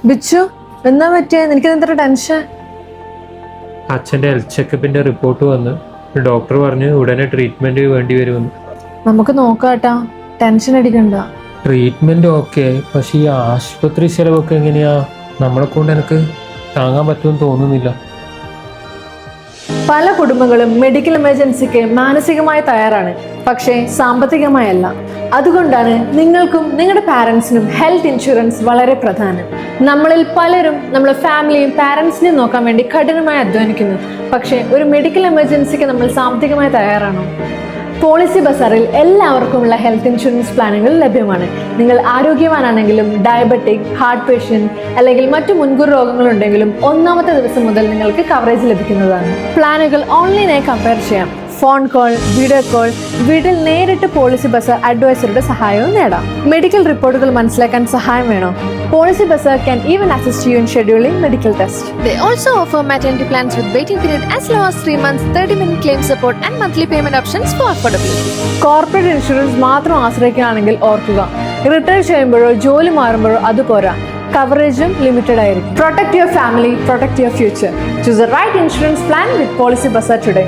ബിച്ചു, എന്നാ പറ്റിയ? എനിക്ക് എന്തൊരു ടെൻഷൻ. അച്ഛൻ്റെ ഹെൽത്ത് ചെക്കപ്പിന്റെ റിപ്പോർട്ട് വന്ന് ഡോക്ടർ പറഞ്ഞു ഉടനെ ട്രീറ്റ്മെന്റ് വേണ്ടി വരുമെന്ന്. നമുക്ക് നോക്കാട്ടാ, ടെൻഷൻ അടിക്കണ്ട. ട്രീറ്റ്മെന്റ് ഓക്കെ, പക്ഷെ ഈ ആശുപത്രി ചെലവൊക്കെ എങ്ങനെയാ? നമ്മളെ കൊണ്ട് എനിക്ക് താങ്ങാൻ പറ്റുമെന്ന് തോന്നുന്നില്ല. പല കുടുംബങ്ങളും മെഡിക്കൽ എമർജൻസിക്ക് മാനസികമായി തയ്യാറാണ്, പക്ഷേ സാമ്പത്തികമായല്ല. അതുകൊണ്ടാണ് നിങ്ങൾക്കും നിങ്ങളുടെ പാരൻസിനും ഹെൽത്ത് ഇൻഷുറൻസ് വളരെ പ്രധാനം. നമ്മളിൽ പലരും നമ്മുടെ ഫാമിലിയും പാരൻസിനെയും നോക്കാൻ വേണ്ടി കഠിനമായി അധ്വാനിക്കുന്നു. പക്ഷേ ഒരു മെഡിക്കൽ എമർജൻസിക്ക് നമ്മൾ സാമ്പത്തികമായി തയ്യാറാണോ? പോളിസി ബസാറിൽ എല്ലാവർക്കുമുള്ള ഹെൽത്ത് ഇൻഷുറൻസ് പ്ലാനുകൾ ലഭ്യമാണ്. നിങ്ങൾ ആരോഗ്യവാനാണെങ്കിലും ഡയബറ്റിക്, ഹാർട്ട് പേഷ്യന്റ് അല്ലെങ്കിൽ മറ്റു മുൻകൂർ രോഗങ്ങളുണ്ടെങ്കിലും ഒന്നാമത്തെ ദിവസം മുതൽ നിങ്ങൾക്ക് കവറേജ് ലഭിക്കുന്നതാണ്. പ്ലാനുകൾ ഓൺലൈനായി കമ്പയർ ചെയ്യാം. ഫോൺ കോൾ, വീഡിയോ കോൾ, വീട്ടിൽ നേരിട്ട് പോളിസി ബസാർ അഡ്വൈസറുടെ സഹായവും നേടാം. മെഡിക്കൽ റിപ്പോർട്ടുകൾ മനസ്സിലാക്കാൻ സഹായം വേണോ? Policy Bazaar can even assist you in scheduling medical tests. They also offer maternity plans with waiting period as low as 3 months, 30-minute claim support and monthly payment options for affordability. Corporate insurance മാത്രം ആശ്രയിക്കുകയാണെങ്കിൽ ഓർക്കുക, retire ചെയ്യുമ്പോഴോ ജോലി മാറുമ്പോഴോ അത് പോരാ. കവറേജും limited ആയിരിക്കും. Protect your family, protect your future. Choose the right insurance plan with Policy Bazaar today.